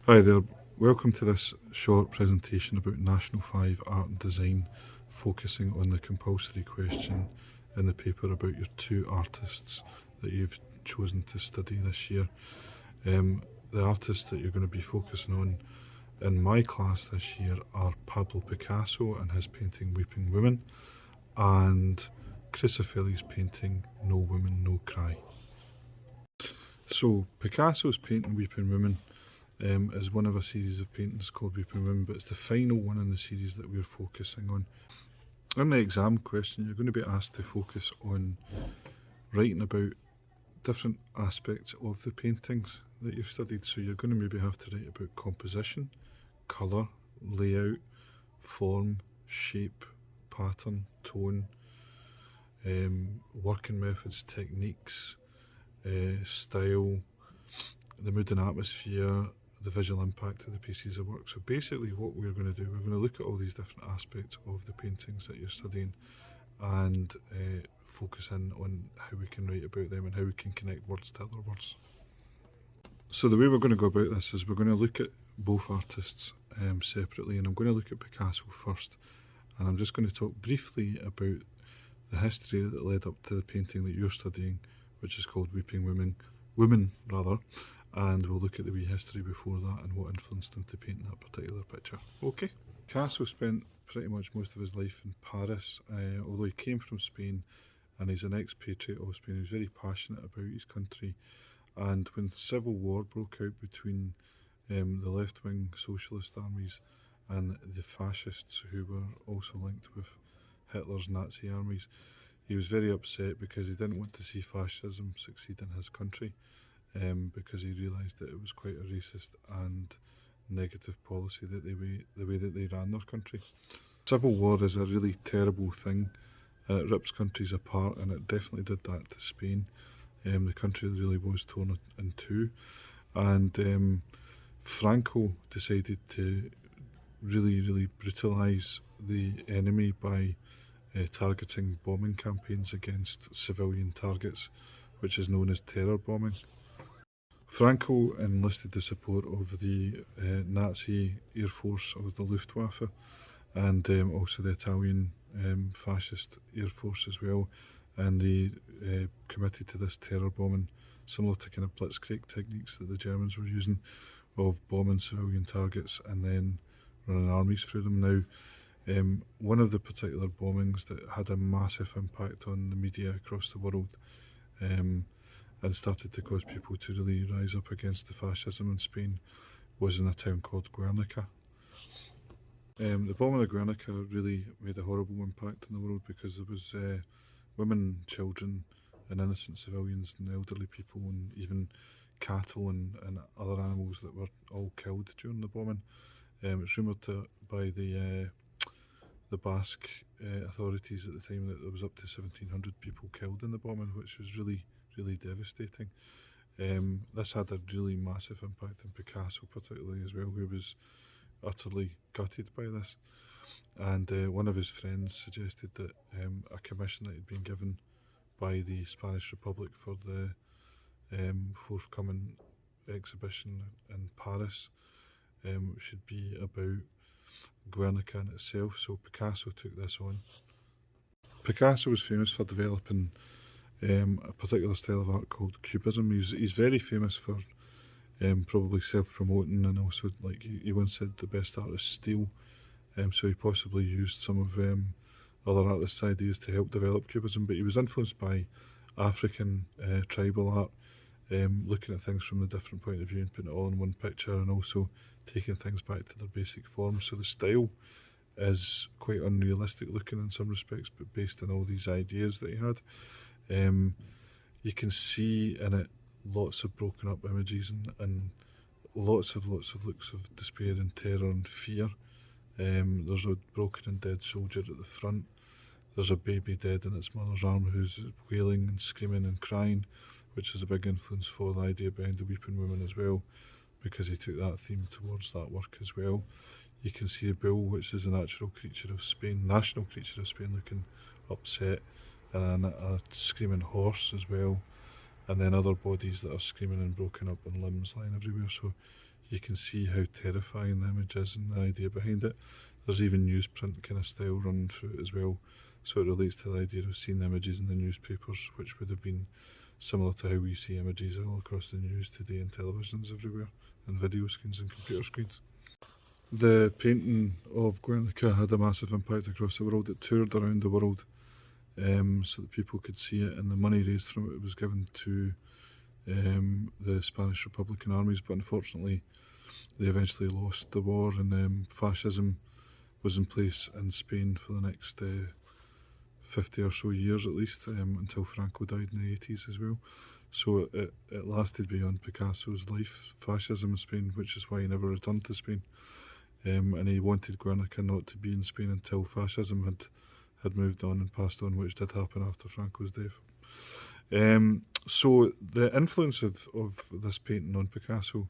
Hi there, welcome to this short presentation about National 5 Art and Design, focusing on the compulsory question in the paper about your two artists that you've chosen to study this year. The artists that you're going to be focusing on in my class this year are Pablo Picasso and his painting Weeping Women, and Chris Ofili's painting No Woman No Cry. So Picasso's painting Weeping Women is one of a series of paintings called Weeping Women, but it's the final one in the series that we're focusing on. In the exam question, you're going to be asked to focus on writing about different aspects of the paintings that you've studied. So you're going to maybe have to write about composition, colour, layout, form, shape, pattern, tone, working methods, techniques, style, the mood and atmosphere, the visual impact of the pieces of work. So basically what we're going to do, we're going to look at all these different aspects of the paintings that you're studying and focus in on how we can write about them and how we can connect words to other words. So the way we're going to go about this is we're going to look at both artists separately, and I'm going to look at Picasso first, and I'm just going to talk briefly about the history that led up to the painting that you're studying, which is called Weeping Women, and we'll look at the wee history before that and what influenced him to paint that particular picture. Okay. Picasso spent pretty much most of his life in Paris, although he came from Spain and he's an expatriate of Spain. He was very passionate about his country, and when civil war broke out between the left-wing socialist armies and the fascists, who were also linked with Hitler's Nazi armies, he was very upset because he didn't want to see fascism succeed in his country, because he realised that it was quite a racist and negative policy, that the way that they ran their country. Civil war is a really terrible thing, and it rips countries apart, and it definitely did that to Spain. The country really was torn in two, and Franco decided to really brutalise the enemy by targeting bombing campaigns against civilian targets, which is known as terror bombing. Franco enlisted the support of the Nazi Air Force of the Luftwaffe, and also the Italian fascist Air Force as well, and they committed to this terror bombing, similar to kind of blitzkrieg techniques that the Germans were using, of bombing civilian targets and then running armies through them. Now, one of the particular bombings that had a massive impact on the media across the world, and started to cause people to really rise up against the fascism in Spain, was in a town called Guernica. The bombing of Guernica really made a horrible impact in the world, because there was women, children and innocent civilians and elderly people and even cattle and other animals that were all killed during the bombing. It's rumoured by the Basque authorities at the time that there was up to 1,700 people killed in the bombing, which was really devastating. This had a really massive impact on Picasso particularly as well, who was utterly gutted by this, and one of his friends suggested that a commission that had been given by the Spanish Republic for the forthcoming exhibition in Paris should be about Guernica in itself, so Picasso took this on. Picasso was famous for developing a particular style of art called Cubism. He's very famous for probably self-promoting, and also, like he once said, the best artists steal, so he possibly used some of other artists' ideas to help develop Cubism, but he was influenced by African tribal art, looking at things from a different point of view and putting it all in one picture, and also taking things back to their basic form. So the style is quite unrealistic looking in some respects, but based on all these ideas that he had. You can see in it lots of broken up images and lots of looks of despair and terror and fear. There's a broken and dead soldier at the front. There's a baby dead in its mother's arm who's wailing and screaming and crying, which is a big influence for the idea behind the Weeping Women as well, because he took that theme towards that work as well. You can see a bull, which is a national creature of Spain, looking upset, and a screaming horse as well, and then other bodies that are screaming and broken up and limbs lying everywhere. So you can see how terrifying the image is and the idea behind it. There's even newsprint kind of style running through it as well, so it relates to the idea of seeing images in the newspapers, which would have been similar to how we see images all across the news today in televisions everywhere, and video screens and computer screens. The painting of Guernica had a massive impact across the world. It toured around the world so that people could see it, and the money raised from it was given to the Spanish Republican armies, but unfortunately they eventually lost the war, and fascism was in place in Spain for the next 50 or so years at least, until Franco died in the 80s as well. So it lasted beyond Picasso's life, fascism in Spain, which is why he never returned to Spain. And he wanted Guernica not to be in Spain until fascism had moved on and passed on, which did happen after Franco's death. So the influence of this painting on Picasso,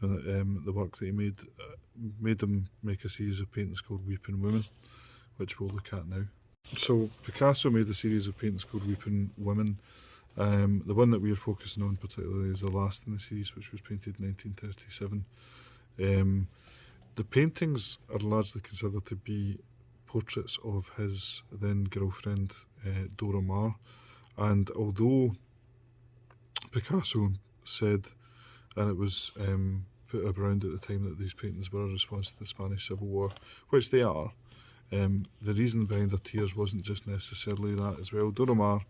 the work that he made him make a series of paintings called Weeping Women, which we'll look at now. So Picasso made a series of paintings called Weeping Women. The one that we're focusing on particularly is the last in the series, which was painted in 1937. The paintings are largely considered to be portraits of his then girlfriend Dora Maar, and although Picasso said, and it was put around at the time, that these paintings were a response to the Spanish Civil War, which they are, the reason behind her tears wasn't just necessarily that as well. Dora Maar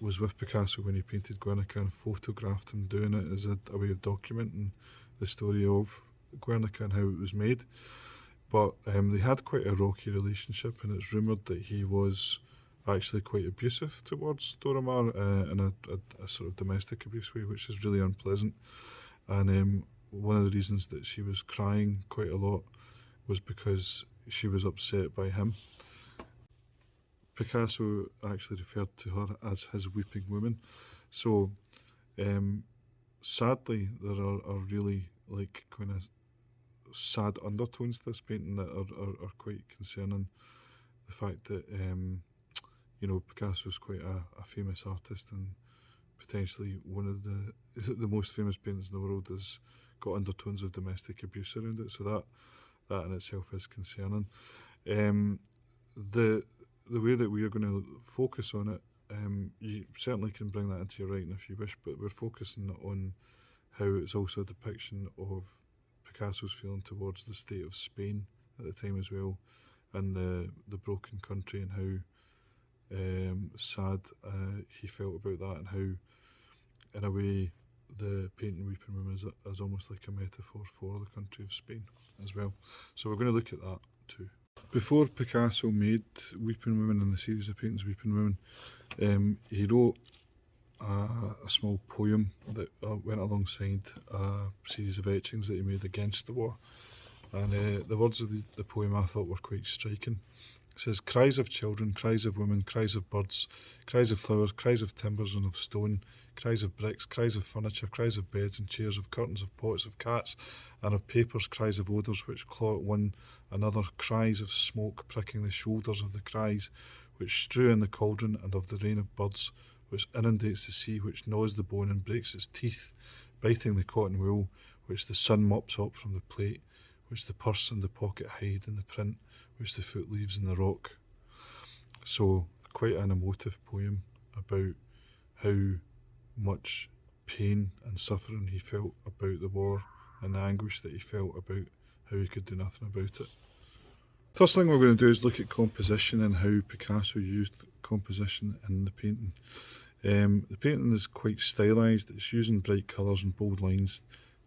was with Picasso when he painted Guernica and photographed him doing it as a way of documenting the story of Guernica and how it was made. But they had quite a rocky relationship, and it's rumoured that he was actually quite abusive towards Dora Maar in a sort of domestic abuse way, which is really unpleasant. And one of the reasons that she was crying quite a lot was because she was upset by him. Picasso actually referred to her as his weeping woman. So sadly, there are really like kind of sad undertones to this painting that are quite concerning. The fact that you know, Picasso's quite a famous artist, and potentially one of the most famous paintings in the world has got undertones of domestic abuse around it, so that in itself is concerning. The way that we are going to focus on it, you certainly can bring that into your writing if you wish, but we're focusing on how it's also a depiction of Picasso's feeling towards the state of Spain at the time as well, and the broken country, and how sad he felt about that, and how, in a way, the painting Weeping Women is almost like a metaphor for the country of Spain as well. So we're going to look at that too. Before Picasso made Weeping Women and the series of paintings Weeping Women, he wrote a small poem that went alongside a series of etchings that he made against the war. And the words of the poem I thought were quite striking. It says, "Cries of children, cries of women, cries of birds, cries of flowers, cries of timbers and of stone, cries of bricks, cries of furniture, cries of beds and chairs, of curtains, of pots, of cats, and of papers, cries of odours which claw at one another, cries of smoke pricking the shoulders of the cries which strew in the cauldron, and of the rain of birds which inundates the sea, which gnaws the bone and breaks its teeth, biting the cotton wool, which the sun mops up from the plate, which the purse and the pocket hide in the print, which the foot leaves in the rock." So quite an emotive poem about how much pain and suffering he felt about the war, and the anguish that he felt about how he could do nothing about it. First thing we're going to do is look at composition and how Picasso used composition in the painting. The painting is quite stylised. It's using bright colours and bold lines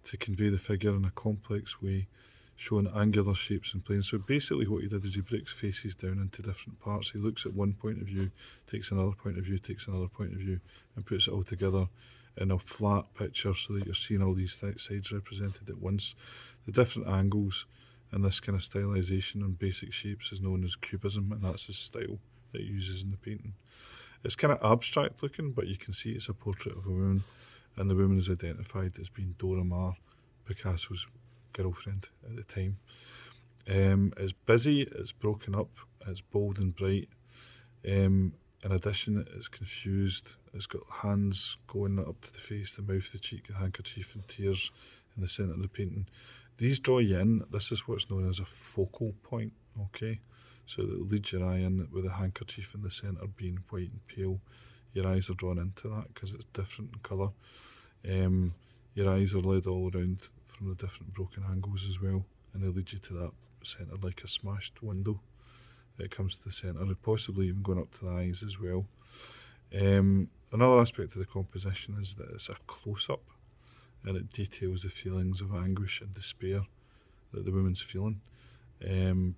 to convey the figure in a complex way, showing angular shapes and planes. So basically what he did is he breaks faces down into different parts. He looks at one point of view, takes another point of view, takes another point of view, and puts it all together in a flat picture so that you're seeing all these sides represented at once. The different angles and this kind of stylisation and basic shapes is known as cubism, and that's his style that he uses in the painting. It's kind of abstract looking, but you can see it's a portrait of a woman, and the woman is identified as being Dora Maar, Picasso's girlfriend at the time. It's busy, it's broken up, it's bold and bright. In addition, it's confused. It's got hands going up to the face, the mouth, the cheek, the handkerchief, and tears. in the centre of the painting. These draw you in. This is what's known as a focal point, okay? So it leads your eye in with a handkerchief in the centre being white and pale. Your eyes are drawn into that because it's different in colour. Your eyes are led all around from the different broken angles as well, and they lead you to that centre like a smashed window. It comes to the centre, possibly even going up to the eyes as well. Another aspect of the composition is that it's a close-up, and it details the feelings of anguish and despair that the woman's feeling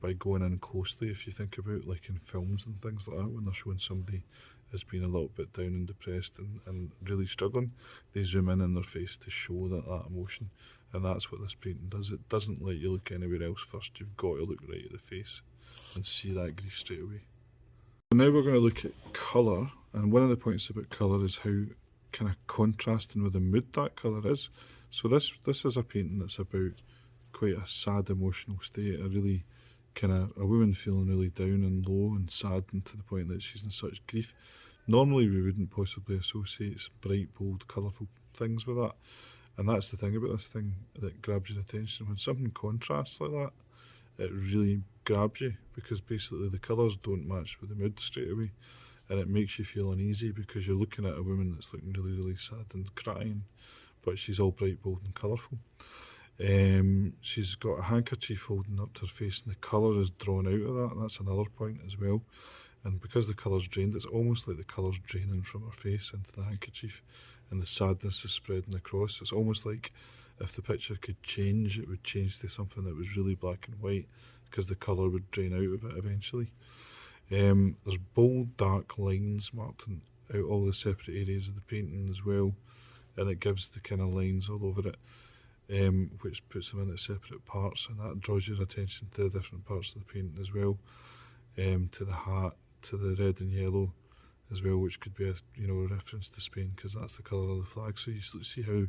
by going in closely. If you think about like in films and things like that, when they're showing somebody as being a little bit down and depressed and really struggling, they zoom in their face to show that emotion, and that's what this painting does. It doesn't let you look anywhere else first. You've got to look right at the face and see that grief straight away. So now we're going to look at colour, and one of the points about colour is how kind of contrasting with the mood that colour is. So this is a painting that's about quite a sad emotional state, a really kind of a woman feeling really down and low and saddened to the point that she's in such grief. Normally we wouldn't possibly associate bright, bold, colourful things with that, and that's the thing about this thing that grabs your attention. When something contrasts like that, it really grabs you, because basically the colours don't match with the mood straight away, and it makes you feel uneasy because you're looking at a woman that's looking really, really sad and crying, but she's all bright, bold and colourful. She's got a handkerchief holding up to her face, and the colour is drawn out of that, and that's another point as well. And because the colour's drained, it's almost like the colour's draining from her face into the handkerchief, and the sadness is spreading across. It's almost like if the picture could change, it would change to something that was really black and white, because the colour would drain out of it eventually. There's bold dark lines marked out all the separate areas of the painting as well, and it gives the kind of lines all over it, which puts them into separate parts, and that draws your attention to the different parts of the painting as well, to the hat, to the red and yellow as well, which could be a reference to Spain, because that's the colour of the flag. So you see how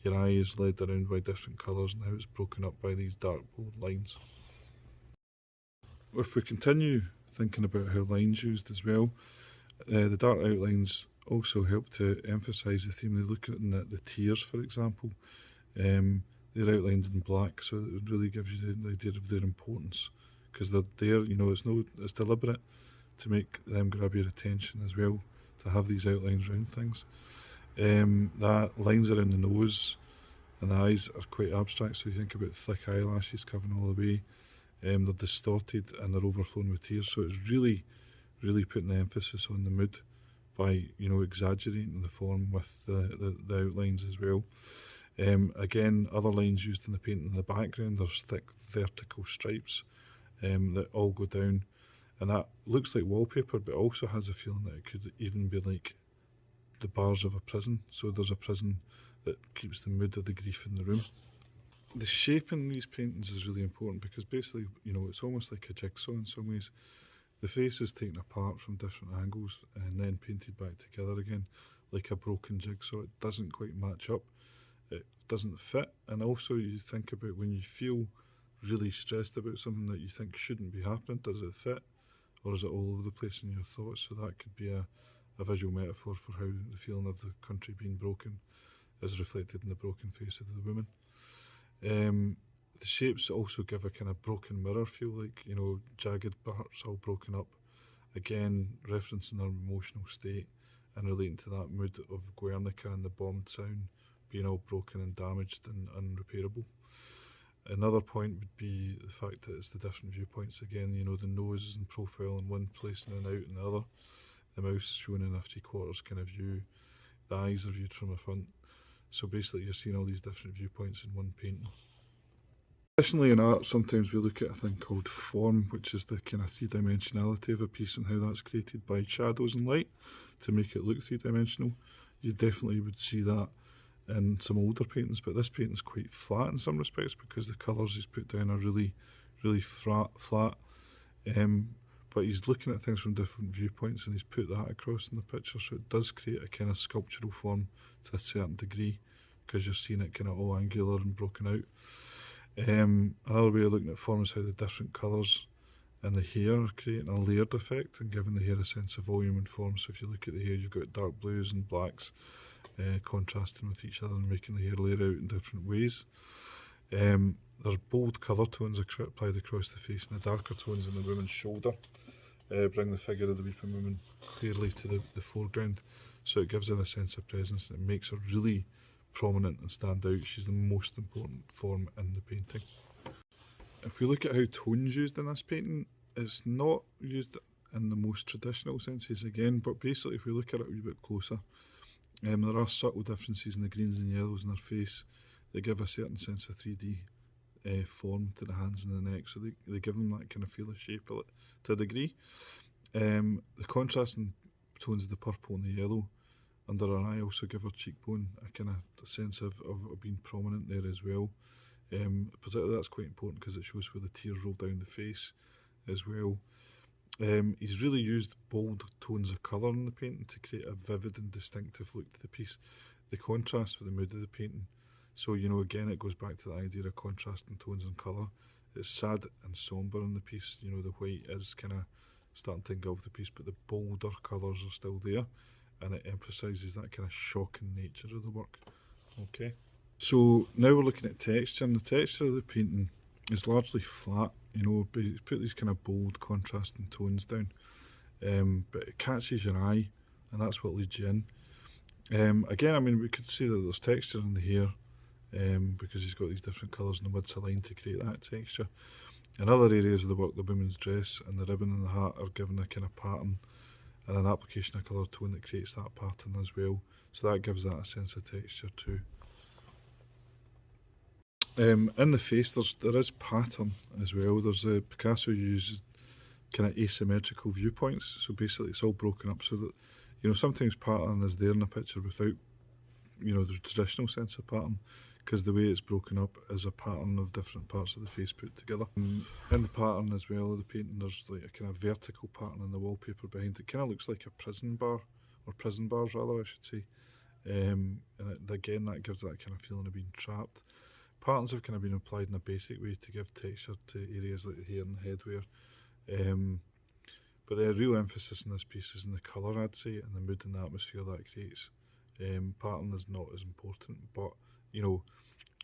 your eye is led around by different colours and how it's broken up by these dark bold lines. If we continue thinking about how lines used as well, the dark outlines also help to emphasise the theme. They look at the tears, for example. They're outlined in black, so it really gives you the idea of their importance, because they're there. It's deliberate to make them grab your attention as well, to have these outlines around things. That lines around the nose and the eyes are quite abstract, so you think about thick eyelashes covering all the way. They're distorted and they're overflowing with tears, so it's really, really putting the emphasis on the mood by exaggerating the form with the outlines as well. Again, other lines used in the painting in the background, there's thick vertical stripes that all go down, and that looks like wallpaper, but also has a feeling that it could even be like the bars of a prison. So there's a prison that keeps the mood of the grief in the room. The shape in these paintings is really important, because basically, it's almost like a jigsaw in some ways. The face is taken apart from different angles and then painted back together again, like a broken jigsaw. It doesn't quite match up. It doesn't fit. And also you think about when you feel really stressed about something that you think shouldn't be happening, does it fit? Or is it all over the place in your thoughts? So that could be a visual metaphor for how the feeling of the country being broken is reflected in the broken face of the woman. The shapes also give a kind of broken mirror feel, like, jagged parts all broken up. Again, referencing our emotional state and relating to that mood of Guernica and the bombed town being all broken and damaged and unrepairable. Another point would be the fact that it's the different viewpoints again, the nose is in profile in one place and then out in the other. The mouth shown in a 3/4 kind of view. The eyes are viewed from the front. So basically you're seeing all these different viewpoints in one painting. Additionally, in art, sometimes we look at a thing called form, which is the kind of three-dimensionality of a piece and how that's created by shadows and light to make it look three-dimensional. You definitely would see that in some older paintings, but this painting is quite flat in some respects because the colours he's put down are really, really flat. But he's looking at things from different viewpoints and he's put that across in the picture, so it does create a kind of sculptural form to a certain degree, because you're seeing it kind of all angular and broken out. Another way of looking at form is how the different colours and the hair are creating a layered effect and giving the hair a sense of volume and form. So if you look at the hair, you've got dark blues and blacks contrasting with each other and making the hair layer out in different ways. There's bold colour tones applied across the face, and the darker tones in the woman's shoulder bring the figure of the weeping woman clearly to the foreground. So it gives her a sense of presence and it makes her really prominent and stand out. She's the most important form in the painting. If we look at how tone's used in this painting, it's not used in the most traditional senses again, but basically if we look at it a wee bit closer, there are subtle differences in the greens and yellows in her face that give a certain sense of 3D form to the hands and the neck, so they give them that kind of feel of shape to a degree. The contrasting tones of the purple and the yellow under her eye also give her cheekbone a kind of sense of being prominent there as well. Particularly that's quite important because it shows where the tears roll down the face as well. He's really used bold tones of colour in the painting to create a vivid and distinctive look to the piece. The contrast with the mood of the painting. So, you know, again, it goes back to the idea of contrasting tones and colour. It's sad and sombre in the piece. You know, the white is kind of starting to engulf the piece, but the bolder colours are still there, and it emphasises that kind of shocking nature of the work. Okay. So now we're looking at texture, and the texture of the painting is largely flat. You know, but it's put these kind of bold contrasting tones down, but it catches your eye, and that's what leads you in. Again, I mean, we could say that there's texture in the hair, because he's got these different colours in the widths aligned to create that texture. In other areas of the work, the woman's dress and the ribbon and the hat are given a kind of pattern and an application of colour tone that creates that pattern as well. So that gives that a sense of texture too. In the face, there is pattern as well. There's Picasso uses kind of asymmetrical viewpoints. So basically, it's all broken up so that, you know, sometimes pattern is there in a picture without, you know, the traditional sense of pattern, because the way it's broken up is a pattern of different parts of the face put together. In the pattern as well of the painting, there's like a kind of vertical pattern in the wallpaper behind it. Kind of looks like a prison bar, or prison bars rather, I should say. And again, that gives that kind of feeling of being trapped. Patterns have kind of been applied in a basic way to give texture to areas like the hair and the headwear. But the real emphasis in this piece is in the colour, I'd say, and the mood and the atmosphere that creates. Pattern is not as important, but, you know,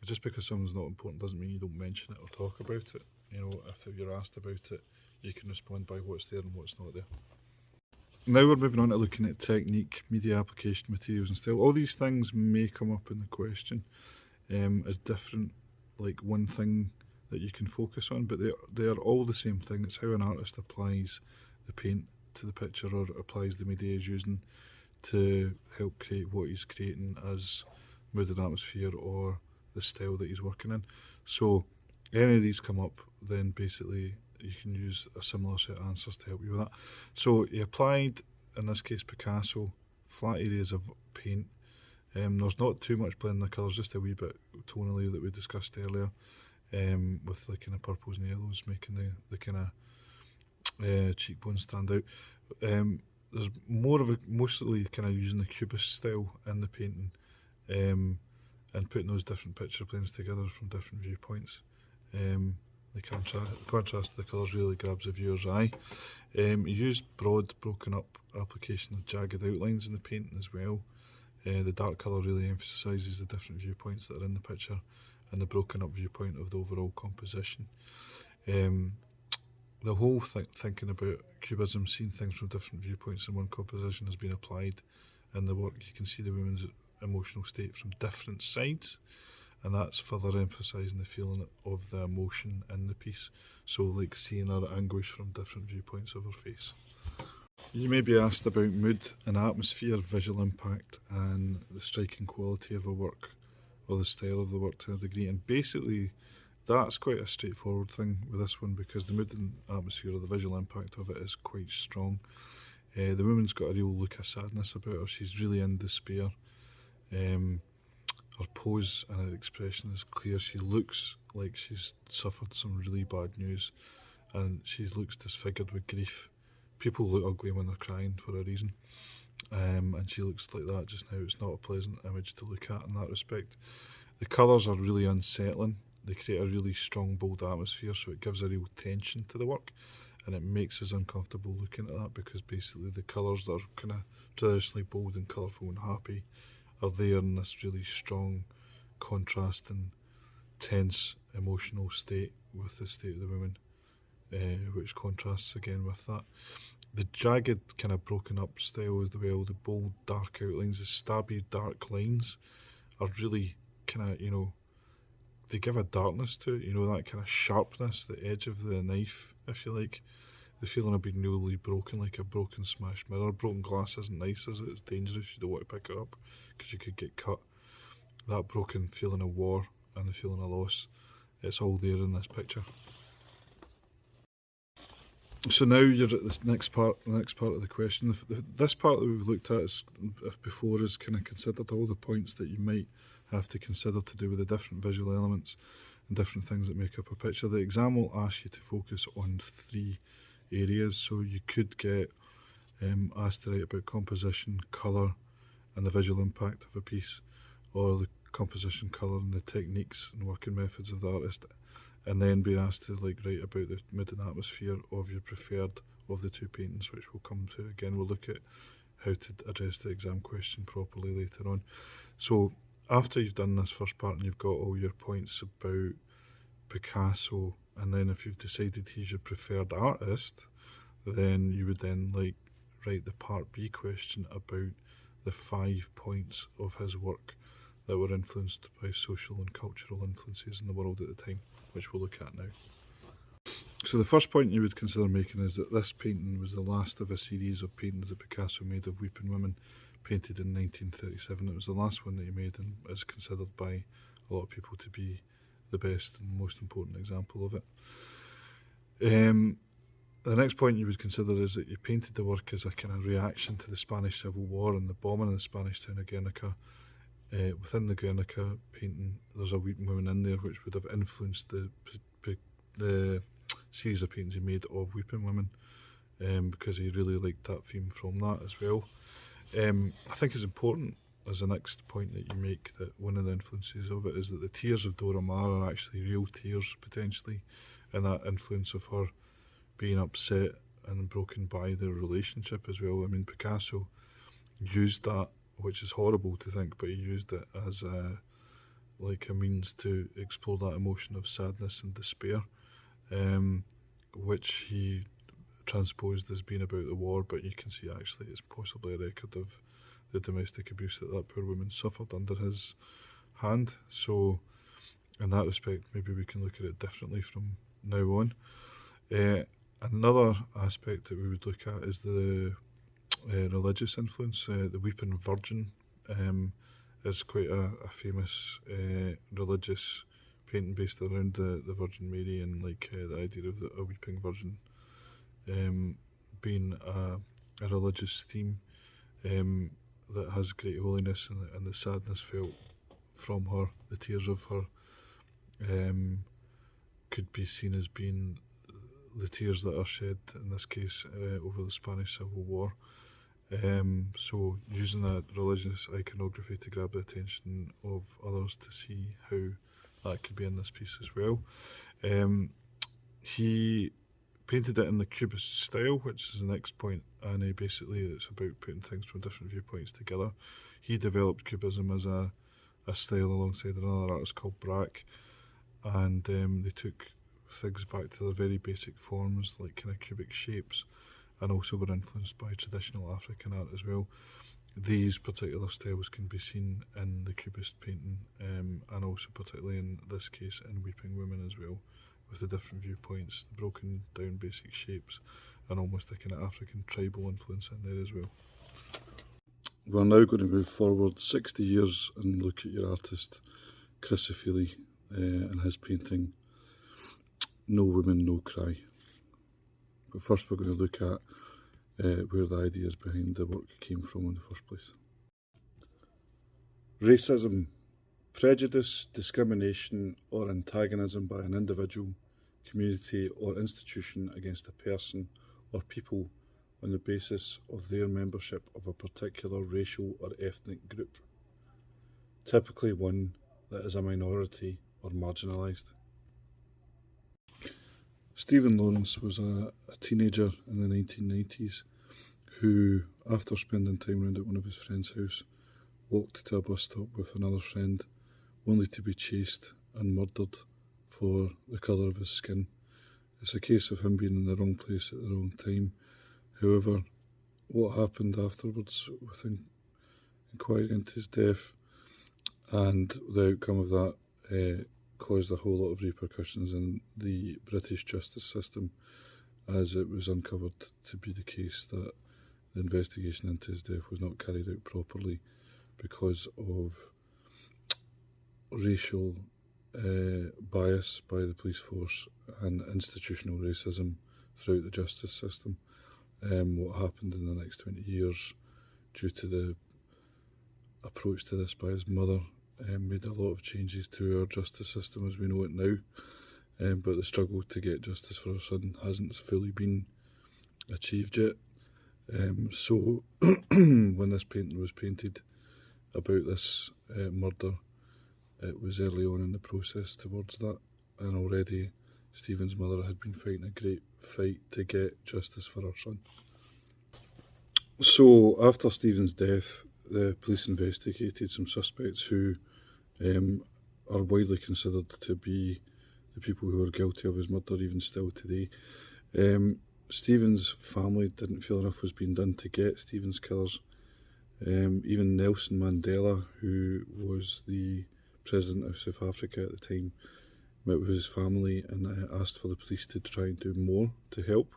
just because something's not important doesn't mean you don't mention it or talk about it. You know, if you're asked about it, you can respond by what's there and what's not there. Now we're moving on to looking at technique, media application, materials and style. All these things may come up in the question as different, like one thing that you can focus on, but they are all the same thing. It's how an artist applies the paint to the picture or applies the media he's using to help create what he's creating as mood and atmosphere or the style that he's working in. So any of these come up, then basically you can use a similar set of answers to help you with that. So he applied, in this case Picasso, flat areas of paint. There's not too much blending the colours, just a wee bit tonally that we discussed earlier, with the kind of purples and yellows making the kind of cheekbones stand out. There's more of mostly kind of using the cubist style in the painting, and putting those different picture planes together from different viewpoints. The contrast of the colours really grabs the viewer's eye. He used broad, broken up application of jagged outlines in the painting as well. The dark colour really emphasises the different viewpoints that are in the picture and the broken up viewpoint of the overall composition. The whole thinking about cubism, seeing things from different viewpoints in one composition, has been applied in the work. You can see the woman's emotional state from different sides, and that's further emphasising the feeling of the emotion in the piece. So like seeing her anguish from different viewpoints of her face. You may be asked about mood and atmosphere, visual impact and the striking quality of a work or the style of the work to a degree, and basically that's quite a straightforward thing with this one because the mood and atmosphere or the visual impact of it is quite strong. The woman's got a real look of sadness about her, she's really in despair. Her pose and her expression is clear, she looks like she's suffered some really bad news and she looks disfigured with grief. People look ugly when they're crying for a reason, and she looks like that just now. It's not a pleasant image to look at in that respect. The colours are really unsettling, they create a really strong bold atmosphere, so it gives a real tension to the work and it makes us uncomfortable looking at that because basically the colours that are kind of traditionally bold and colourful and happy are there in this really strong contrast and tense emotional state with the state of the women, which contrasts again with that. The jagged kind of broken up style as well, the bold dark outlines, the stabby dark lines are really kind of, you know, they give a darkness to it, you know, that kind of sharpness, the edge of the knife, if you like. The feeling of being newly broken, like a broken smashed mirror. Broken glass isn't nice, is it? It's dangerous, you don't want to pick it up because you could get cut. That broken feeling of war and the feeling of loss, it's all there in this picture. So now you're at this next part of the question. This part that we've looked at before is kind of considered all the points that you might have to consider to do with the different visual elements and different things that make up a picture. The exam will ask you to focus on 3 areas, so you could get asked to write about composition, colour and the visual impact of a piece, or the composition, colour and the techniques and working methods of the artist, and then be asked to like write about the mood and atmosphere of your preferred of the 2 paintings, which we'll come to. Again, we'll look at how to address the exam question properly later on. So after you've done this first part and you've got all your points about Picasso, and then if you've decided he's your preferred artist, then you would then like write the part B question about the 5 points of his work that were influenced by social and cultural influences in the world at the time, which we'll look at now. So the first point you would consider making is that this painting was the last of a series of paintings that Picasso made of weeping women, painted in 1937. It was the last one that he made and is considered by a lot of people to be the best and most important example of it. The next point you would consider is that you painted the work as a kind of reaction to the Spanish Civil War and the bombing of the Spanish town of Guernica. Within the Guernica painting, there's a weeping woman in there which would have influenced the series of paintings he made of weeping women, because he really liked that theme from that as well. I think it's important as the next point that you make that one of the influences of it is that the tears of Dora Maar are actually real tears potentially, and that influence of her being upset and broken by their relationship as well. I mean, Picasso used that, which is horrible to think, but he used it as like a means to explore that emotion of sadness and despair, which he transposed as being about the war, but you can see actually it's possibly a record of the domestic abuse that that poor woman suffered under his hand. So in that respect, maybe we can look at it differently from now on. Another aspect that we would look at is the religious influence. The Weeping Virgin is quite a famous religious painting based around the Virgin Mary, and like the idea of a weeping virgin being a religious theme that has great holiness, and the sadness felt from her, the tears of her, could be seen as being the tears that are shed in this case over the Spanish Civil War. So using that religious iconography to grab the attention of others to see how that could be in this piece as well. He painted it in the Cubist style, which is the next point, and basically it's about putting things from different viewpoints together. He developed Cubism as a style alongside another artist called Braque, and they took things back to their very basic forms, like kind of cubic shapes, and also were influenced by traditional African art as well. These particular styles can be seen in the Cubist painting, and also particularly in this case in Weeping Women as well, with the different viewpoints, the broken down basic shapes, and almost a kind of African tribal influence in there as well. We're now going to move forward 60 years and look at your artist Chris Ofili and his painting No Woman, No Cry. But first we're going to look at where the ideas behind the work came from in the first place. Racism, prejudice, discrimination or antagonism by an individual, community or institution against a person or people on the basis of their membership of a particular racial or ethnic group, typically one that is a minority or marginalised. Stephen Lawrence was a teenager in the 1990s who, after spending time around at one of his friend's house, walked to a bus stop with another friend, only to be chased and murdered for the colour of his skin. It's a case of him being in the wrong place at the wrong time. However, what happened afterwards with inquiry into his death and the outcome of that caused a whole lot of repercussions in the British justice system, as it was uncovered to be the case that the investigation into his death was not carried out properly because of racial bias by the police force and institutional racism throughout the justice system. What happened in the next 20 years, due to the approach to this by his mother, made a lot of changes to our justice system as we know it now. But the struggle to get justice for her son hasn't fully been achieved yet. So when this painting was painted about this murder, it was early on in the process towards that, and already Stephen's mother had been fighting a great fight to get justice for her son. So after Stephen's death, the police investigated some suspects who are widely considered to be the people who are guilty of his murder even still today. Stephen's family didn't feel enough was being done to get Stephen's killers. Even Nelson Mandela, who was the president of South Africa at the time, met with his family and asked for the police to try and do more to help.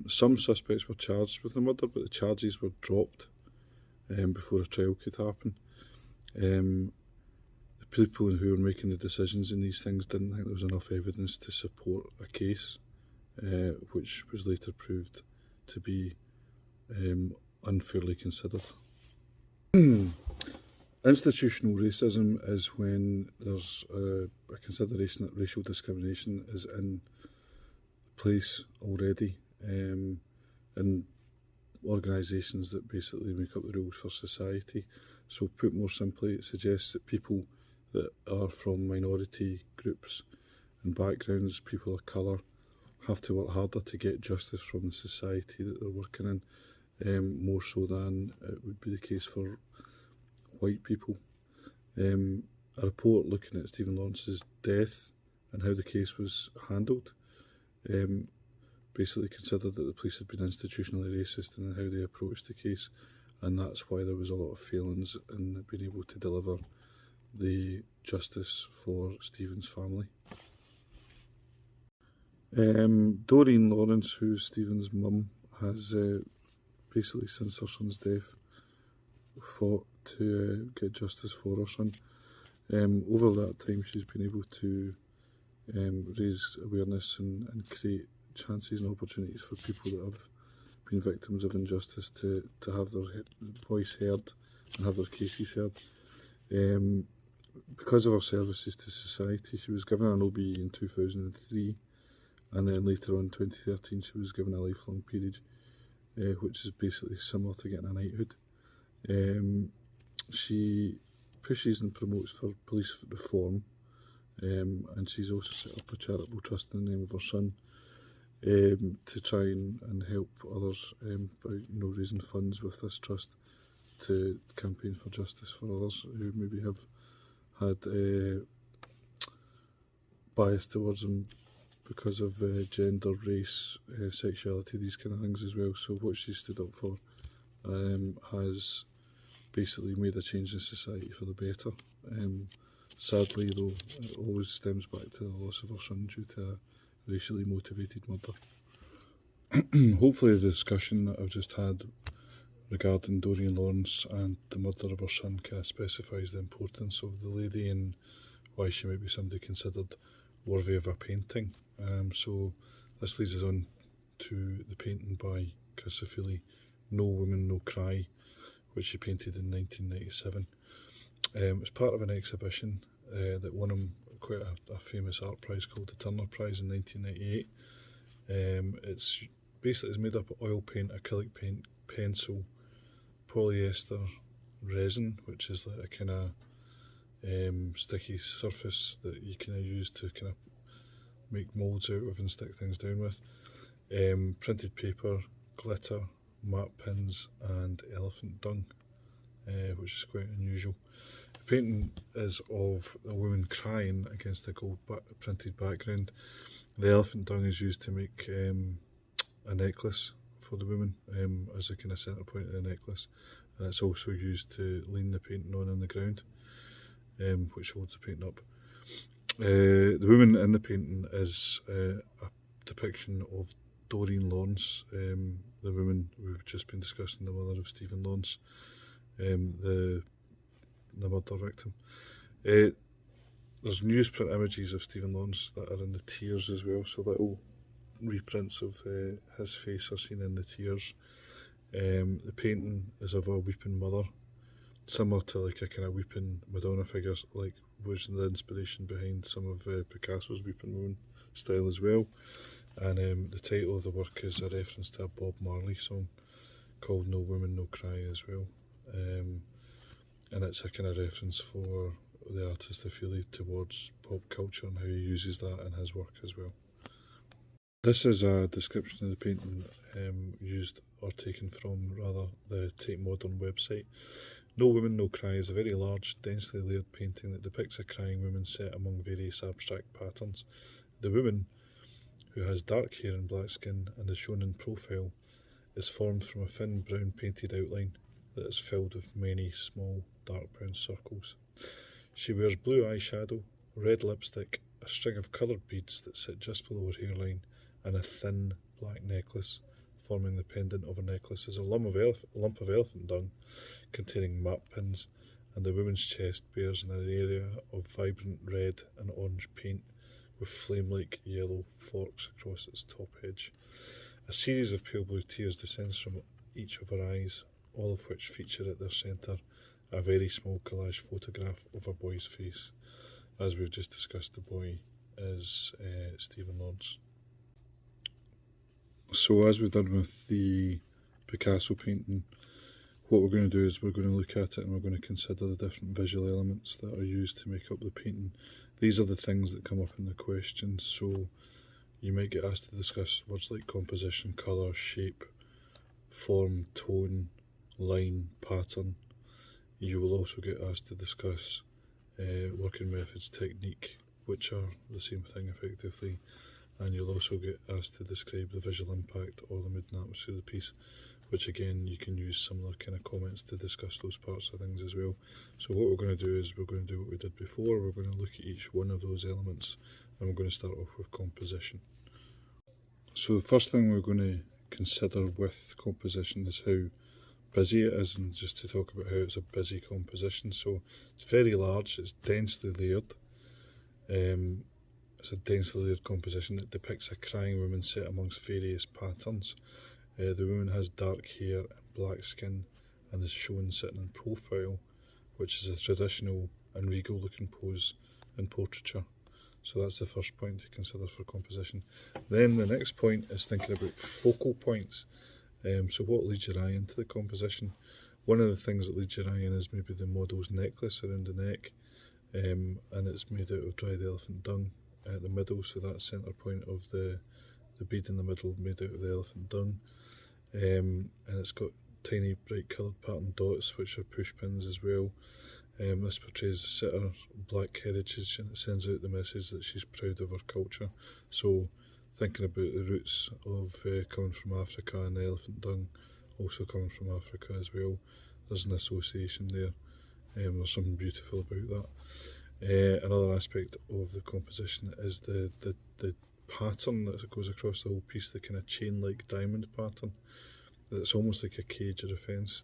Some suspects were charged with the murder, but the charges were dropped before a trial could happen. The people who were making the decisions in these things didn't think there was enough evidence to support a case, which was later proved to be unfairly considered. Institutional racism is when there's a consideration that racial discrimination is in place already in organisations that basically make up the rules for society. So put more simply, it suggests that people that are from minority groups and backgrounds, people of colour, have to work harder to get justice from the society that they're working in, more so than it would be the case for white people. A report looking at Stephen Lawrence's death and how the case was handled basically considered that the police had been institutionally racist in how they approached the case, and that's why there was a lot of failings in being able to deliver the justice for Stephen's family. Doreen Lawrence, who's Stephen's mum, has basically since her son's death fought to get justice for her son. Over that time she's been able to raise awareness and create chances and opportunities for people that have been victims of injustice to have their voice heard and have their cases heard. Because of her services to society, she was given an OBE in 2003, and then later on in 2013 she was given a lifelong peerage, which is basically similar to getting a knighthood. She pushes and promotes for police reform, and she's also set up a charitable trust in the name of her son to try and help others by raising funds with this trust to campaign for justice for others who maybe have had bias towards them because of gender, race, sexuality, these kind of things as well. So what she stood up for has basically made a change in society for the better. Sadly though, it always stems back to the loss of her son due to a racially motivated murder. Hopefully the discussion that I've just had regarding Doreen Lawrence and the murder of her son kind of specifies the importance of the lady and why she might be somebody considered worthy of a painting. So this leads us on to the painting by Ofili, No Woman, No Cry, which she painted in 1997. It was part of an exhibition that won him quite a famous art prize called the Turner Prize in 1998. It's made up of oil paint, acrylic paint, pencil, polyester resin, which is like a kind of sticky surface that you can use to kind of make moulds out of and stick things down with, printed paper, glitter, map pins and elephant dung. which is quite unusual. The painting is of a woman crying against a gold printed background. The elephant dung is used to make a necklace for the woman as a kind of centre point of the necklace, and it's also used to lean the painting on the ground, which holds the painting up. The woman in the painting is a depiction of Doreen Lawrence, the woman we've just been discussing, the mother of Stephen Lawrence, the murder victim. There's newsprint images of Stephen Lawrence that are in the tears as well, so little reprints of his face are seen in the tears. The painting is of a weeping mother, similar to like a kind of weeping Madonna figure, like was the inspiration behind some of Picasso's Weeping Woman style as well. And the title of the work is a reference to a Bob Marley song called No Woman No Cry as well. And it's a kind of reference for the artist Ofili towards pop culture and how he uses that in his work as well. This is a description of the painting used or taken from rather the Tate Modern website. No Woman No Cry is a very large, densely layered painting that depicts a crying woman set among various abstract patterns. The woman, who has dark hair and black skin and is shown in profile, is formed from a thin brown painted outline that is filled with many small dark brown circles. She wears blue eyeshadow, red lipstick, a string of coloured beads that sit just below her hairline, and a thin black necklace. Forming the pendant of a necklace is a lump of elephant dung containing map pins, and the woman's chest bears an area of vibrant red and orange paint with flame-like yellow forks across its top edge. A series of pale blue tears descends from each of her eyes, all of which feature at their centre a very small collage photograph of a boy's face. As we've just discussed, the boy is Stephen Lawrence. So as we've done with the Picasso painting, what we're going to do is we're going to look at it and we're going to consider the different visual elements that are used to make up the painting. These are the things that come up in the questions, so you might get asked to discuss words like composition, colour, shape, form, tone, line, pattern. You will also get asked to discuss working methods, technique, which are the same thing effectively, and you'll also get asked to describe the visual impact or the mood and atmosphere of the piece, which again you can use similar kind of comments to discuss those parts of things as well. So what we're going to do is we're going to do what we did before. We're going to look at each one of those elements, and we're going to start off with composition. So the first thing we're going to consider with composition is how busy it is, and just to talk about how it's a busy composition. So it's very large, it's densely layered. It's a densely layered composition that depicts a crying woman set amongst various patterns. The woman has dark hair and black skin and is shown sitting in profile, which is a traditional and regal looking pose in portraiture. So that's the first point to consider for composition. Then the next point is thinking about focal points. So what leads your eye into the composition? One of the things that leads your eye in is maybe the model's necklace around the neck, and it's made out of dried elephant dung at the middle, so that's centre point of the bead in the middle made out of the elephant dung, and it's got tiny bright coloured pattern dots which are push pins as well. This portrays the sitter, black heritage, and it sends out the message that she's proud of her culture. So thinking about the roots of coming from Africa and the elephant dung also coming from Africa as well, there's an association there. There's something beautiful about that. Another aspect of the composition is the pattern that goes across the whole piece, the kind of chain-like diamond pattern. It's almost like a cage or a fence.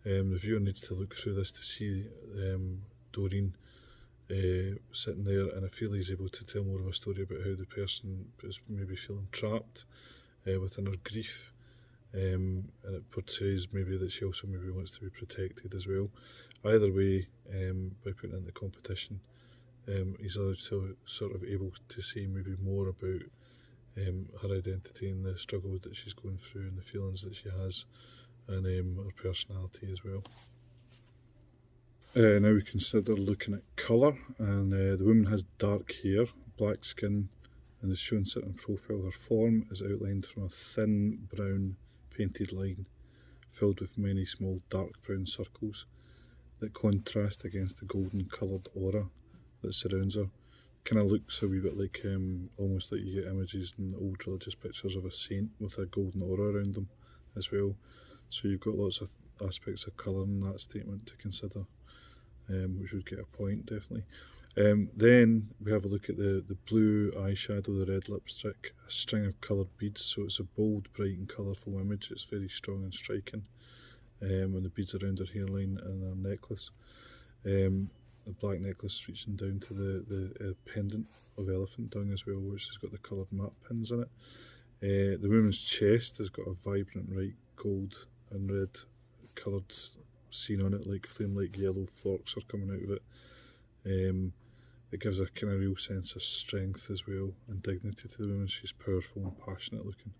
The viewer needs to look through this to see Doreen sitting there, and I feel he's able to tell more of a story about how the person is maybe feeling trapped within her grief, and it portrays maybe that she also maybe wants to be protected as well. Either way, by putting it in the competition, he's also sort of able to say maybe more about her identity and the struggle that she's going through and the feelings that she has, and her personality as well. Now we consider looking at colour, and the woman has dark hair, black skin, and is shown sitting in profile. Her form is outlined from a thin brown painted line filled with many small dark brown circles. that contrast against the golden coloured aura that surrounds her. Kind of looks a wee bit like, almost like you get images in old religious pictures of a saint with a golden aura around them as well. So you've got lots of aspects of colour in that statement to consider, which would get a point, definitely. Then we have a look at the blue eyeshadow, the red lipstick, a string of coloured beads, so it's a bold, bright and colourful image. It's very strong and striking. And the beads around her hairline and her necklace. The black necklace reaching down to the pendant of elephant dung as well, which has got the coloured map pins in it. The woman's chest has got a vibrant bright gold and red coloured scene on it, like flame-like yellow forks are coming out of it. It gives a kind of real sense of strength as well and dignity to the woman. She's powerful and passionate looking.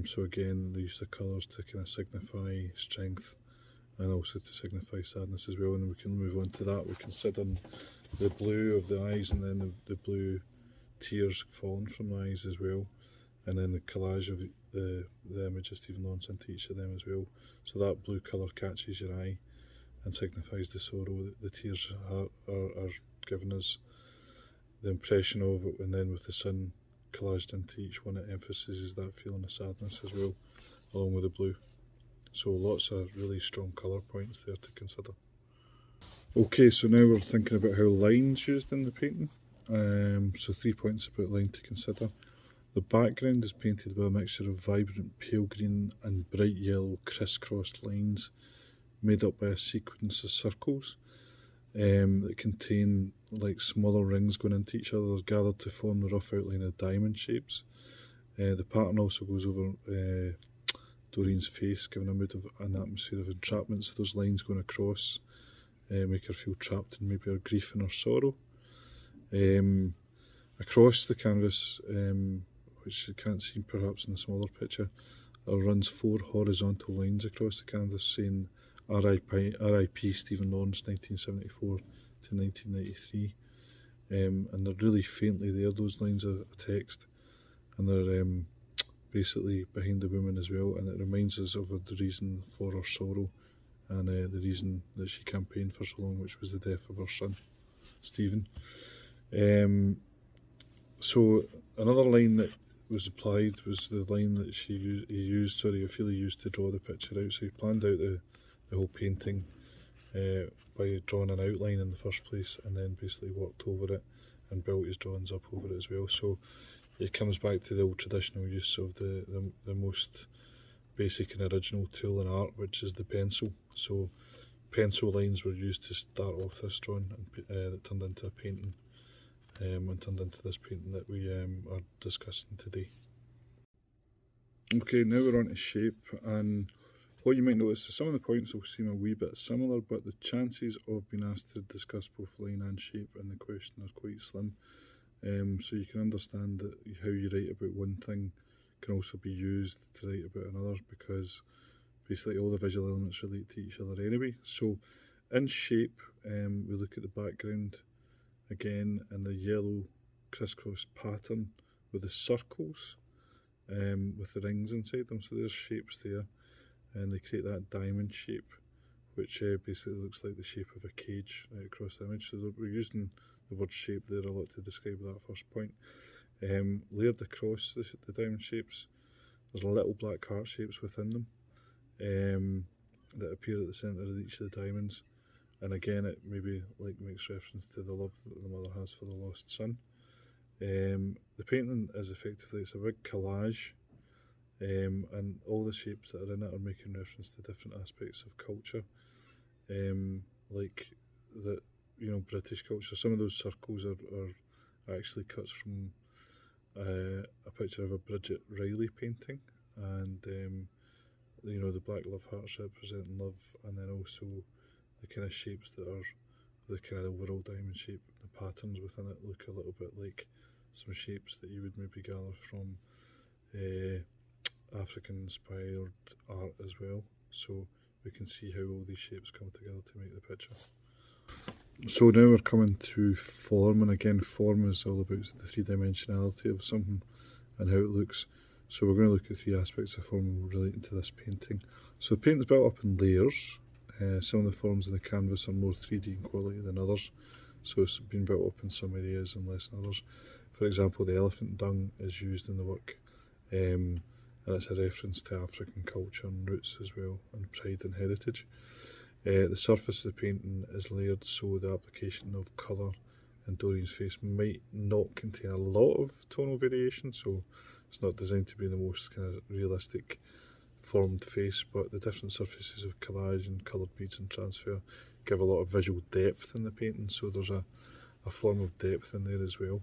So again, they use the colours to kind of signify strength and also to signify sadness as well. And then we can move on to that. We consider the blue of the eyes and then the blue tears falling from the eyes as well. And then the collage of the image of Stephen Lawrence into each of them as well. So that blue colour catches your eye and signifies the sorrow that the tears are giving us the impression of it. And then with the sun collaged into each one, it emphasises that feeling of sadness as well, along with the blue. So lots of really strong colour points there to consider. Okay, so now we're thinking about how line's used in the painting. So 3 points about line to consider. The background is painted with a mixture of vibrant pale green and bright yellow crisscrossed lines made up by a sequence of circles that contain like smaller rings going into each other, gathered to form the rough outline of diamond shapes. The pattern also goes over Doreen's face, giving a mood of an atmosphere of entrapment. So those lines going across make her feel trapped in maybe her grief and her sorrow. Across the canvas, which you can't see perhaps in the smaller picture, runs 4 horizontal lines across the canvas saying R.I.P. Stephen Lawrence 1974 to 1993, and they're really faintly there, those lines of text, and they're basically behind the woman as well, and it reminds us of the reason for her sorrow and the reason that she campaigned for so long, which was the death of her son Stephen. So another line that was applied was the line that Ofili used to draw the picture out. So he planned out the whole painting by drawing an outline in the first place, and then basically worked over it and built his drawings up over it as well. So it comes back to the old traditional use of the most basic and original tool in art, which is the pencil. So pencil lines were used to start off this drawing, and that turned into a painting, and turned into this painting that we are discussing today. Okay, now we're on to shape, and what you might notice is some of the points will seem a wee bit similar, but the chances of being asked to discuss both line and shape in the question are quite slim. So you can understand that how you write about one thing can also be used to write about another, because basically all the visual elements relate to each other anyway. So in shape, we look at the background again and the yellow crisscross pattern with the circles with the rings inside them. So there's shapes there, and they create that diamond shape, which basically looks like the shape of a cage across the image. So we're using the word shape there a lot to describe that first point. Layered across the diamond shapes, there's little black heart shapes within them that appear at the centre of each of the diamonds, and again it maybe like makes reference to the love that the mother has for the lost son. The painting is effectively, it's a big collage, and all the shapes that are in it are making reference to different aspects of culture, like the British culture. Some of those circles are actually cuts from a picture of a Bridget Riley painting, and the black love hearts representing love, and then also the kind of shapes that are the kind of overall diamond shape. The patterns within it look a little bit like some shapes that you would maybe gather from African inspired art as well. So we can see how all these shapes come together to make the picture. So now we're coming to form, and again form is all about the three-dimensionality of something and how it looks. So we're going to look at 3 aspects of form relating to this painting. So the painting is built up in layers. Some of the forms in the canvas are more 3D in quality than others, so it's been built up in some areas and less in others. For example, the elephant dung is used in the work, and it's a reference to African culture and roots as well, and pride and heritage. The surface of the painting is layered, so the application of colour in Doreen's face might not contain a lot of tonal variation, so it's not designed to be the most kind of realistic formed face, but the different surfaces of collage and coloured beads and transfer give a lot of visual depth in the painting, so there's a form of depth in there as well.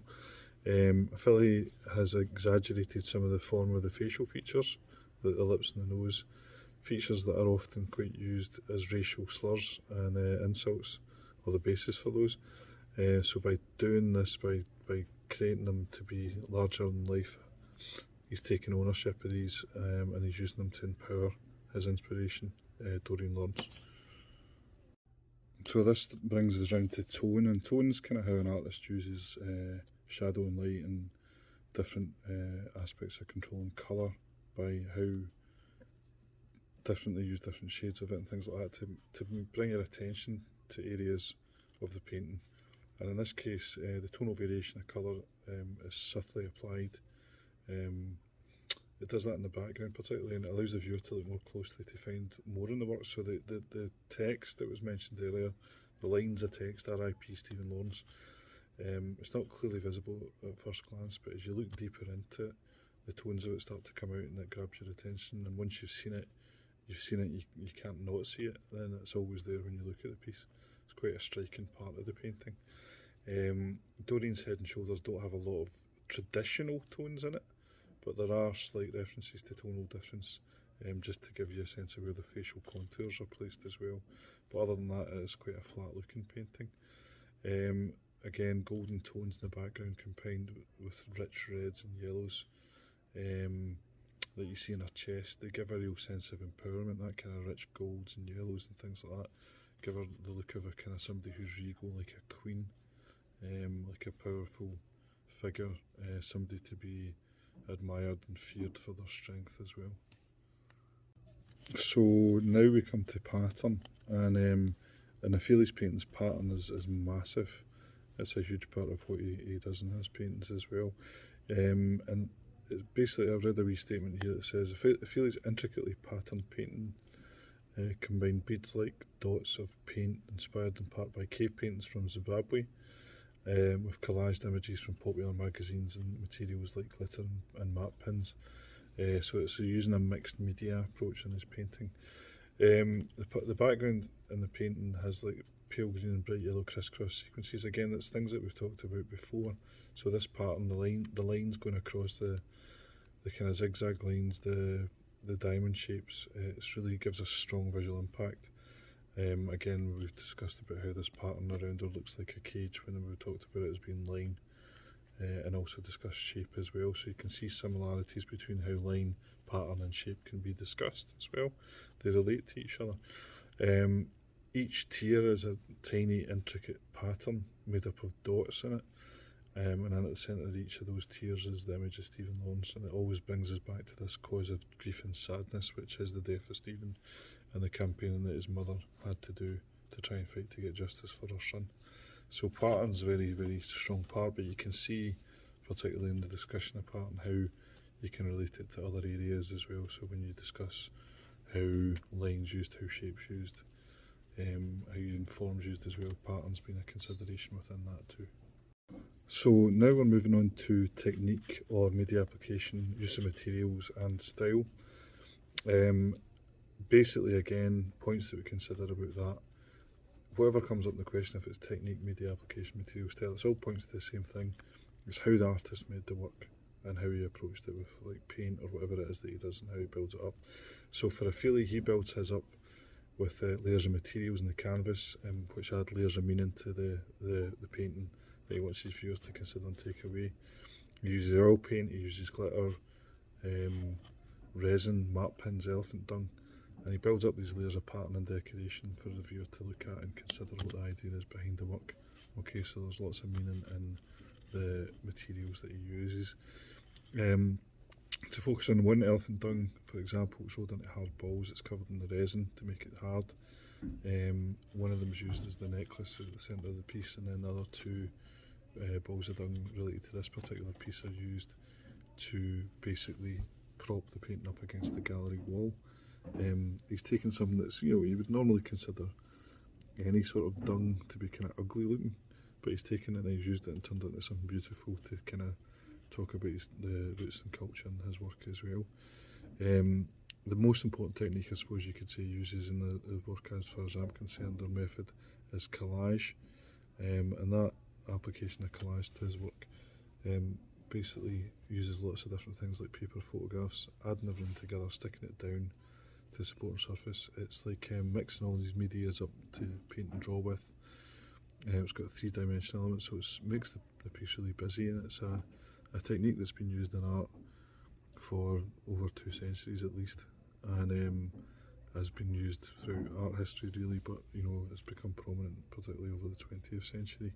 Ofili has exaggerated some of the form of the facial features, like the lips and the nose, features that are often quite used as racial slurs and insults, or the basis for those. So by doing this, by creating them to be larger than life, he's taking ownership of these, and he's using them to empower his inspiration, Doreen Lawrence. So this brings us round to tone, and tone is kind of how an artist uses shadow and light and different aspects of controlling colour, by how different they use different shades of it and things like that to bring your attention to areas of the painting. And in this case, the tonal variation of colour is subtly applied. It does that in the background particularly, and it allows the viewer to look more closely to find more in the work. So the text that was mentioned earlier, the lines of text, R.I.P. Stephen Lawrence, it's not clearly visible at first glance, but as you look deeper into it, the tones of it start to come out and it grabs your attention, and once you've seen it, you can't not see it, then it's always there when you look at the piece. It's quite a striking part of the painting. Doreen's head and shoulders don't have a lot of traditional tones in it, but there are slight references to tonal difference, just to give you a sense of where the facial contours are placed as well. But other than that, it is quite a flat looking painting. Again, golden tones in the background combined with rich reds and yellows that you see in her chest. They give a real sense of empowerment, that kind of rich golds and yellows and things like that. Give her the look of a kind of somebody who's regal, like a queen, like a powerful figure, somebody to be admired and feared for their strength as well. So now we come to pattern, and in Ofili's paintings, pattern is massive. It's a huge part of what he does in his paintings as well. And basically, I've read a wee statement here that says, Ofili's intricately patterned painting combine beads-like dots of paint inspired in part by cave paintings from Zimbabwe, with collaged images from popular magazines and materials like glitter and map pins. So it's using a mixed media approach in his painting. The background in the painting has like pale green and bright yellow crisscross sequences. Again, that's things that we've talked about before. So this pattern, the lines going across the kind of zigzag lines, the diamond shapes, it really gives a strong visual impact. Again, we've discussed about how this pattern around her looks like a cage when we talked about it as being line, and also discussed shape as well. So you can see similarities between how line, pattern and shape can be discussed as well. They relate to each other. Each tier is a tiny intricate pattern made up of dots in it, and then at the centre of each of those tiers is the image of Stephen Lawrence, and it always brings us back to this cause of grief and sadness, which is the death of Stephen and the campaigning that his mother had to do to try and fight to get justice for her son. So pattern's a very, very strong part, but you can see, particularly in the discussion of pattern, how you can relate it to other areas as well. So when you discuss how lines used, how shapes used, how forms used as well, pattern's been a consideration within that too. So now we're moving on to technique or media application, use of materials and style. Basically, again, points that we consider about that. Whatever comes up in the question, if it's technique, media application, material, style, it's all points to the same thing. It's how the artist made the work and how he approached it with like paint or whatever it is that he does and how he builds it up. So for Ofili, he builds his up with layers of materials in the canvas, which add layers of meaning to the painting that he wants his viewers to consider and take away. He uses oil paint, he uses glitter, resin, map pins, elephant dung, and he builds up these layers of pattern and decoration for the viewer to look at and consider what the idea is behind the work. Okay, so there's lots of meaning in the materials that he uses. To focus on one, elephant dung, for example, it's rolled into hard balls, it's covered in the resin to make it hard. One of them is used as the necklace at the centre of the piece, and then the other two balls of dung related to this particular piece are used to basically prop the painting up against the gallery wall. He's taken something that's, you would normally consider any sort of dung to be kind of ugly looking, but he's taken it and he's used it and turned it into something beautiful to kind of talk about the roots and culture in his work as well. The most important technique, I suppose you could say, he uses in the work, as far as I'm concerned, or method, is collage, and that application of collage to his work basically uses lots of different things like paper photographs, adding everything together, sticking it down to the supporting surface. It's like mixing all these medias up to paint and draw with. It's got a three-dimensional element, so it makes the piece really busy, and it's a technique that's been used in art for over 2 centuries at least, and has been used throughout art history really, but it's become prominent particularly over the 20th century.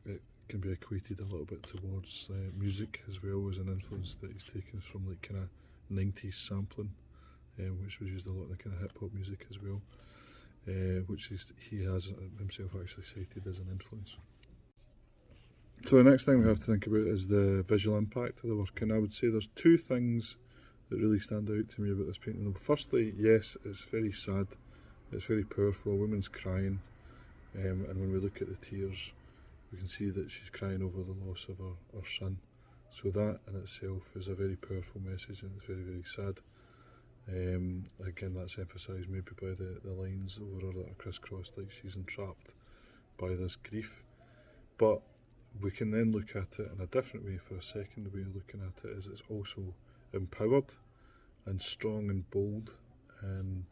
It can be equated a little bit towards music as well, as an influence that he's taken from like kind of 90s sampling, which was used a lot in the kind of hip hop music as well, which he has himself actually cited as an influence. So the next thing we have to think about is the visual impact of the work, and I would say there's 2 things that really stand out to me about this painting. Firstly, yes, it's very sad, it's very powerful, a woman's crying, and when we look at the tears, we can see that she's crying over the loss of her son. So that in itself is a very powerful message, and it's very, very sad. Again, that's emphasised maybe by the lines over her that are crisscrossed, like she's entrapped by this grief. But we can then look at it in a different way for a second. The way of looking at it is it's also empowered and strong and bold, and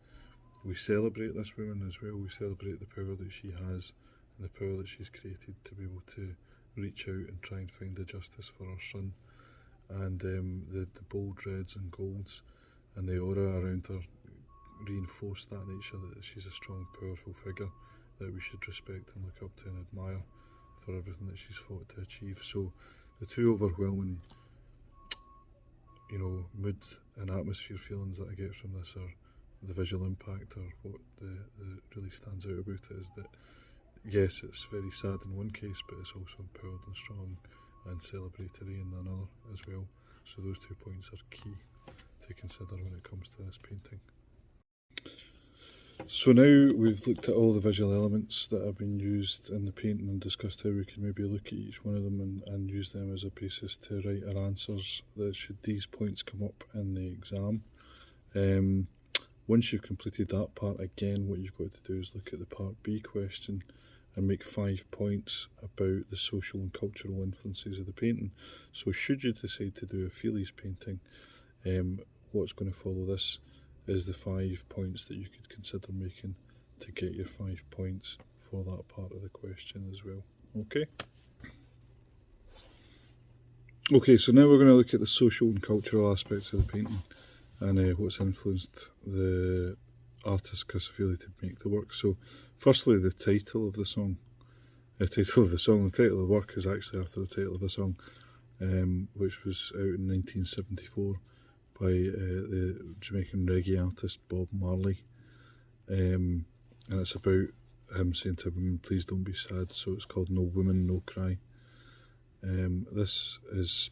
we celebrate this woman as well. We celebrate the power that she has and the power that she's created to be able to reach out and try and find the justice for her son. And the bold reds and golds and the aura around her reinforce that nature, that she's a strong, powerful figure that we should respect and look up to and admire for everything that she's fought to achieve. So the 2 overwhelming mood and atmosphere feelings that I get from this are the visual impact, or what really stands out about it is that yes, it's very sad in one case, but it's also empowered and strong and celebratory in another as well. So those 2 points are key to consider when it comes to this painting. So now we've looked at all the visual elements that have been used in the painting and discussed how we can maybe look at each one of them and use them as a basis to write our answers that should these points come up in the exam. Once you've completed that part, again what you've got to do is look at the part B question and make 5 points about the social and cultural influences of the painting. So should you decide to do Ofili's painting, what's going to follow this is the 5 points that you could consider making to get your 5 points for that part of the question as well. Okay, so now we're going to look at the social and cultural aspects of the painting and what's influenced the artist Chris Ofili to make the work. So firstly, the title of the song. The title of the work is actually after the title of the song, which was out in 1974 by the Jamaican reggae artist Bob Marley, and it's about him saying to a woman, "Please don't be sad," so it's called No Woman, No Cry. This is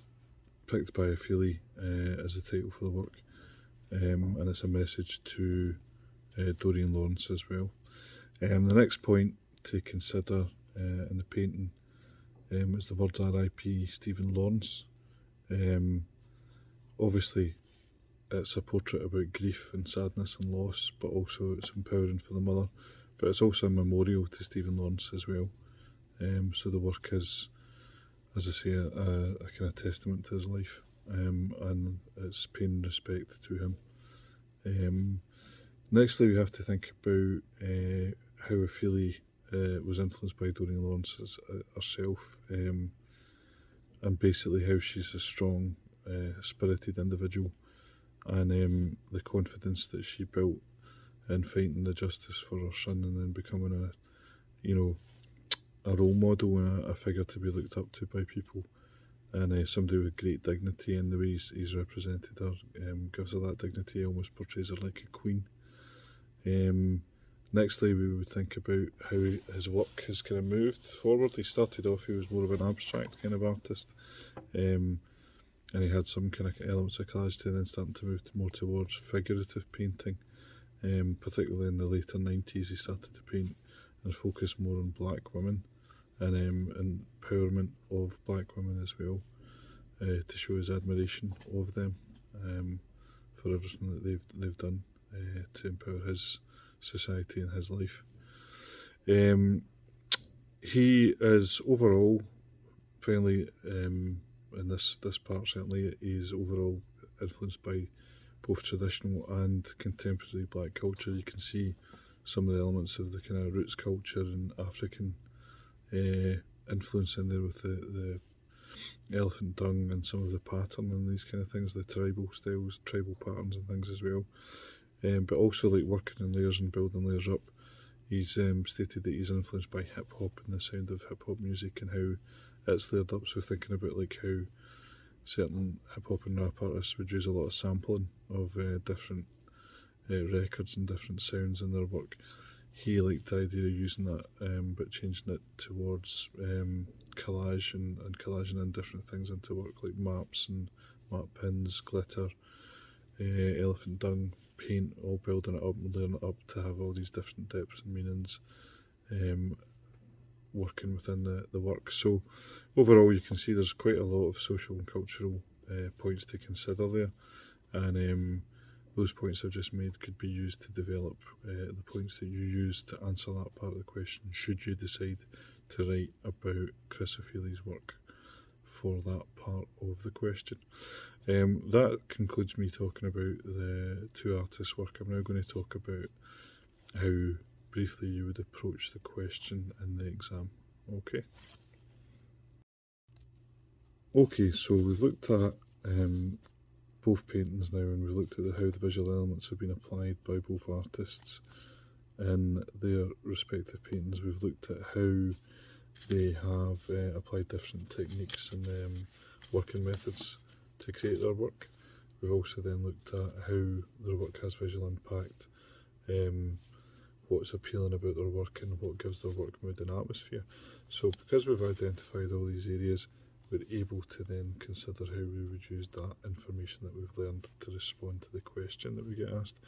picked by Ofili as the title for the work, and it's a message to Doreen Lawrence as well. The next point to consider in the painting is the words R.I.P. Stephen Lawrence. Obviously it's a portrait about grief and sadness and loss, but also it's empowering for the mother, but it's also a memorial to Stephen Lawrence as well. So the work is, as I say, a kind of testament to his life, and it's paying respect to him. Nextly, we have to think about how Ofili was influenced by Doreen Lawrence herself, and basically how she's a strong, spirited individual, and the confidence that she built in fighting the justice for her son, and then becoming a role model and a figure to be looked up to by people, and somebody with great dignity, and the way he's represented her gives her that dignity, almost portrays her like a queen. Nextly, we would think about how his work has kind of moved forward. He started off, he was more of an abstract kind of artist, and he had some kind of elements of collage to then starting to move more towards figurative painting. Particularly in the later 90s, he started to paint and focus more on black women and empowerment of black women as well, to show his admiration of them for everything that they've done to empower his society and his life. He is overall, finally, in this part certainly, he's overall influenced by both traditional and contemporary black culture. You can see some of the elements of the kind of roots culture and African influence in there with the elephant dung and some of the pattern and these kind of things, the tribal styles, tribal patterns and things as well. But also like working in layers and building layers up. He's stated that he's influenced by hip hop and the sound of hip hop music and how it's layered up. So thinking about like how certain hip hop and rap artists would use a lot of sampling of different records and different sounds in their work. He liked the idea of using that, but changing it towards collage and collaging in different things into work, like maps and map pins, glitter, elephant dung, paint, all building it up and layering it up to have all these different depths and meanings working within the work. So overall you can see there's quite a lot of social and cultural points to consider there, and those points I've just made could be used to develop the points that you use to answer that part of the question, should you decide to write about Chris Ofili's work for that part of the question. That concludes me talking about the two artists' work. I'm now going to talk about how briefly you would approach the question in the exam. Okay, so we've looked at both paintings now, and we've looked at how the visual elements have been applied by both artists in their respective paintings. We've looked at how they have applied different techniques and working methods to create their work. We've also then looked at how their work has visual impact, what's appealing about their work and what gives their work mood and atmosphere. So because we've identified all these areas, we're able to then consider how we would use that information that we've learned to respond to the question that we get asked.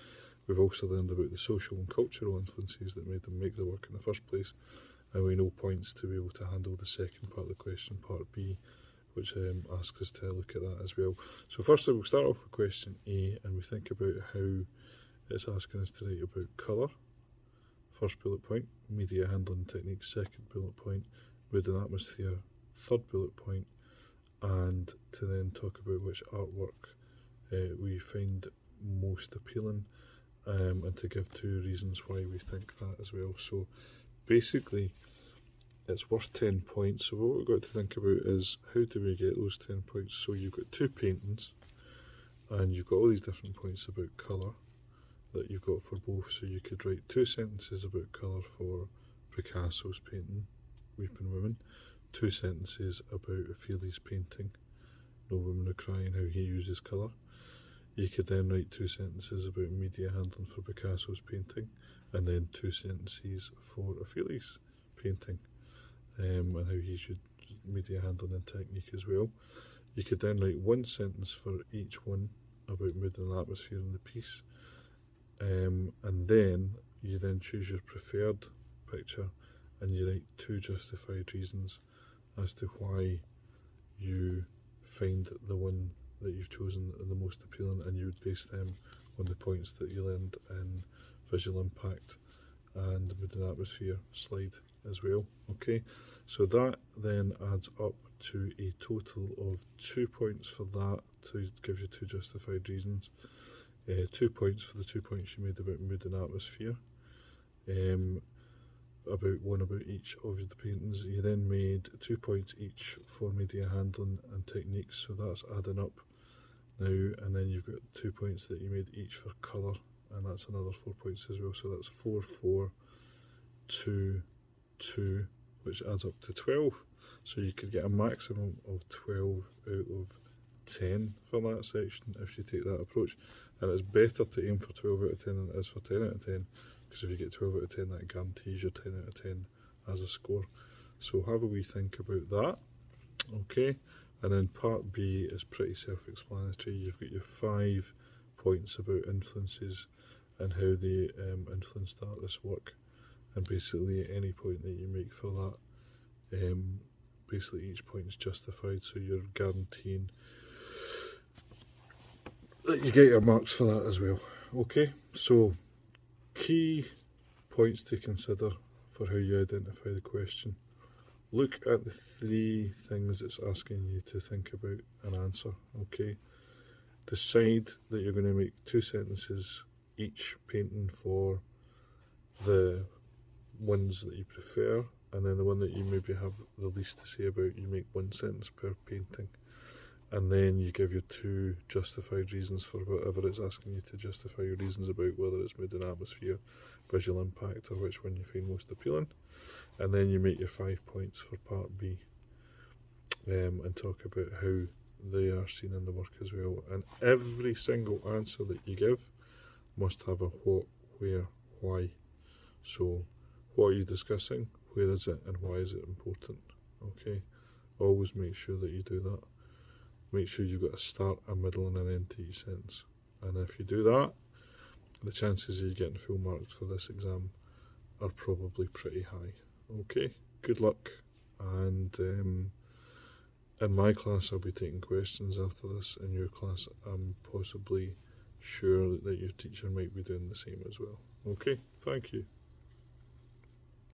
We've also learned about the social and cultural influences that made them make the work in the first place, and we know points to be able to handle the second part of the question, part B, which asks us to look at that as well. So firstly, we'll start off with question A, and we think about how it's asking us to write about colour. First bullet point, media handling techniques. Second bullet point, mood and atmosphere. Third bullet point, and to then talk about which artwork we find most appealing, and to give 2 reasons why we think that as well. So basically it's worth 10 points. So what we've got to think about is, how do we get those 10 points? So you've got 2 paintings and you've got all these different points about colour that you've got for both. So you could write 2 sentences about colour for Picasso's painting Weeping Women, 2 sentences about Ofili's painting No Women Are Crying, how he uses colour. You could then write 2 sentences about media handling for Picasso's painting, and then 2 sentences for Ofili's painting, and how he should media handling and technique as well. You could then write 1 sentence for each one about mood and atmosphere in the piece, and then you then choose your preferred picture and you write 2 justified reasons as to why you find the one that you've chosen the most appealing, and you would base them on the points that you learned in visual impact and mood and atmosphere slide as well. Okay, so that then adds up to a total of 2 points for that, to give you 2 justified reasons, 2 points for the 2 points you made about mood and atmosphere, about 1 about each of the paintings. You then made 2 points each for media handling and techniques, so that's adding up now, and then you've got 2 points that you made each for colour, and that's another 4 points as well. So that's 4, 4, 2, 2, which adds up to 12. So you could get a maximum of 12 out of 10 for that section if you take that approach. And it's better to aim for 12 out of 10 than it is for 10 out of 10, because if you get 12 out of 10, that guarantees you 10 out of 10 as a score. So have a wee think about that. Okay, and then part B is pretty self-explanatory. You've got your 5 points about influences and how they influence the artist's work, and basically at any point that you make for that, basically each point is justified, so you're guaranteeing that you get your marks for that as well. Okay, so key points to consider for how you identify the question. Look at the 3 things it's asking you to think about and answer. Okay, decide that you're going to make 2 sentences each painting for the ones that you prefer, and then the one that you maybe have the least to say about, you make 1 sentence per painting. And then you give your 2 justified reasons for whatever it's asking you to justify your reasons about, whether it's mood and atmosphere, visual impact, or which one you find most appealing. And then you make your 5 points for part B, and talk about how they are seen in the work as well. And every single answer that you give must have a what, where, why. So what are you discussing, where is it, and why is it important? Okay, always make sure that you do that. Make sure you've got a start, a middle and an end to each sentence. And if you do that, the chances of you getting full marks for this exam are probably pretty high. Okay, good luck. And in my class I'll be taking questions after this. In your class I'm possibly sure that your teacher might be doing the same as well. Okay, thank you.